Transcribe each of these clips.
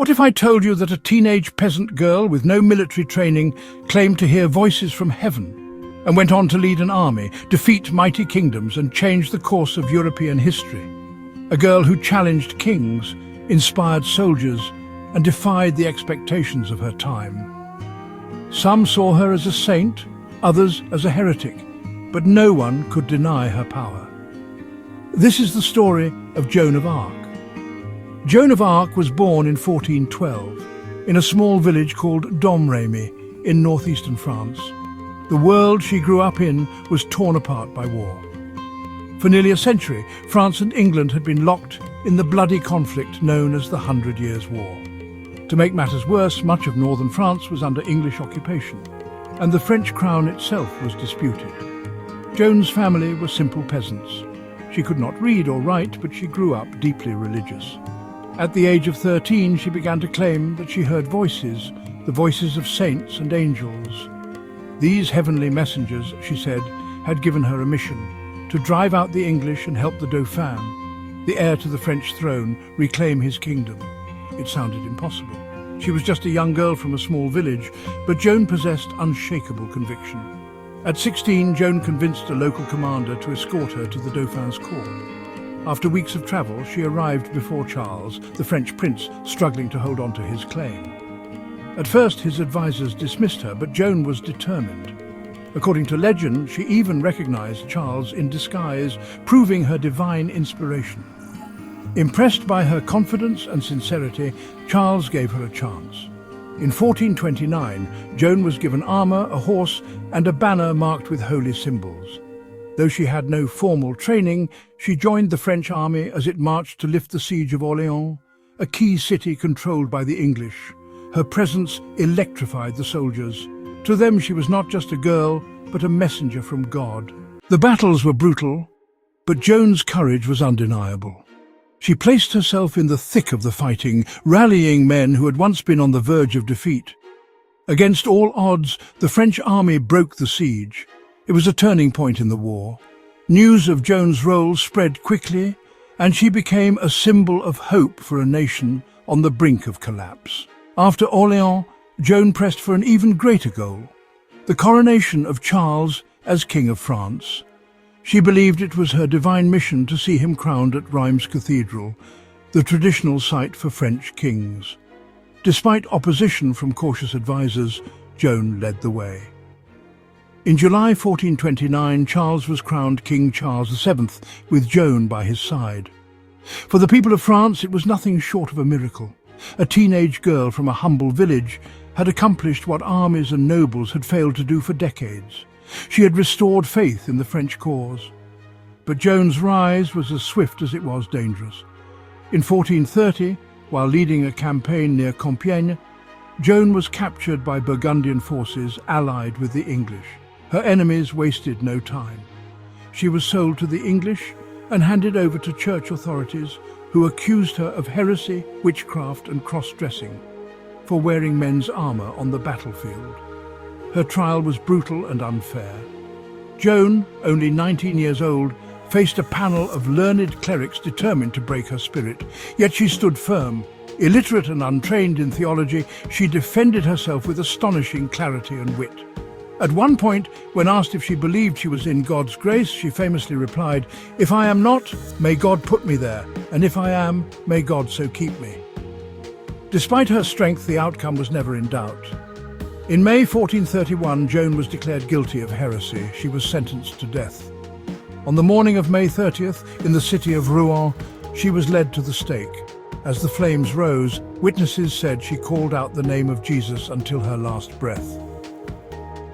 What if I told you that a teenage peasant girl with no military training claimed to hear voices from heaven and went on to lead an army, defeat mighty kingdoms and change the course of European history? A girl who challenged kings, inspired soldiers and defied the expectations of her time. Some saw her as a saint, others as a heretic, but no one could deny her power. This is the story of Joan of Arc. Joan of Arc was born in 1412 in a small village called Domremy in northeastern France. The world she grew up in was torn apart by war. For nearly a century, France and England had been locked in the bloody conflict known as the 100 Years' War. To make matters worse, much of northern France was under English occupation, and the French crown itself was disputed. Joan's family were simple peasants. She could not read or write, but she grew up deeply religious. At the age of 13, she began to claim that she heard voices, the voices of saints and angels. These heavenly messengers, she said, had given her a mission: to drive out the English and help the Dauphin, the heir to the French throne, reclaim his kingdom. It sounded impossible. She was just a young girl from a small village, but Joan possessed unshakable conviction. At 16, Joan convinced a local commander to escort her to the Dauphin's court. After weeks of travel, she arrived before Charles, the French prince, struggling to hold on to his claim. At first, his advisors dismissed her, but Joan was determined. According to legend, she even recognized Charles in disguise, proving her divine inspiration. Impressed by her confidence and sincerity, Charles gave her a chance. In 1429, Joan was given armor, a horse, and a banner marked with holy symbols. Though she had no formal training, she joined the French army as it marched to lift the siege of Orléans, a key city controlled by the English. Her presence electrified the soldiers. To them, she was not just a girl, but a messenger from God. The battles were brutal, but Joan's courage was undeniable. She placed herself in the thick of the fighting, rallying men who had once been on the verge of defeat. Against all odds, the French army broke the siege. It was a turning point in the war. News of Joan's role spread quickly, and she became a symbol of hope for a nation on the brink of collapse. After Orléans, Joan pressed for an even greater goal: the coronation of Charles as King of France. She believed it was her divine mission to see him crowned at Reims Cathedral, the traditional site for French kings. Despite opposition from cautious advisors, Joan led the way. In July 1429, Charles was crowned King Charles VII, with Joan by his side. For the people of France, it was nothing short of a miracle. A teenage girl from a humble village had accomplished what armies and nobles had failed to do for decades. She had restored faith in the French cause. But Joan's rise was as swift as it was dangerous. In 1430, while leading a campaign near Compiègne, Joan was captured by Burgundian forces allied with the English. Her enemies wasted no time. She was sold to the English and handed over to church authorities, who accused her of heresy, witchcraft and cross-dressing for wearing men's armor on the battlefield. Her trial was brutal and unfair. Joan, only 19 years old, faced a panel of learned clerics determined to break her spirit, yet she stood firm. Illiterate and untrained in theology, she defended herself with astonishing clarity and wit. At one point, when asked if she believed she was in God's grace, she famously replied, "If I am not, may God put me there, and if I am, may God so keep me." Despite her strength, the outcome was never in doubt. In May 1431, Joan was declared guilty of heresy. She was sentenced to death. On the morning of May 30th, in the city of Rouen, she was led to the stake. As the flames rose, witnesses said she called out the name of Jesus until her last breath.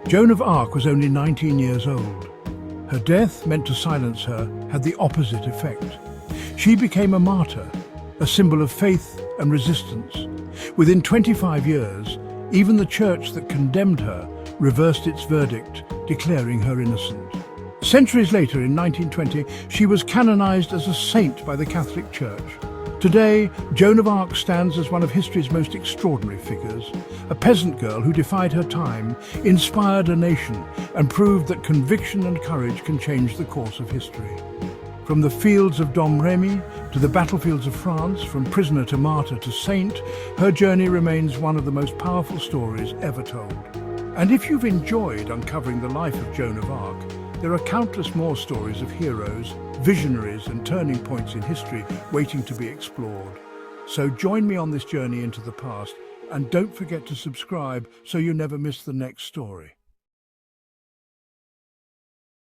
Joan of Arc was only 19 years old. Her death, meant to silence her, had the opposite effect. She became a martyr, a symbol of faith and resistance. Within 25 years, even the church that condemned her reversed its verdict, declaring her innocent. Centuries later, in 1920, she was canonized as a saint by the Catholic Church. Today, Joan of Arc stands as one of history's most extraordinary figures, a peasant girl who defied her time, inspired a nation, and proved that conviction and courage can change the course of history. From the fields of Domremy to the battlefields of France, from prisoner to martyr to saint, her journey remains one of the most powerful stories ever told. And if you've enjoyed uncovering the life of Joan of Arc, there are countless more stories of heroes, visionaries and turning points in history waiting to be explored. So join me on this journey into the past, and don't forget to subscribe so you never miss the next story.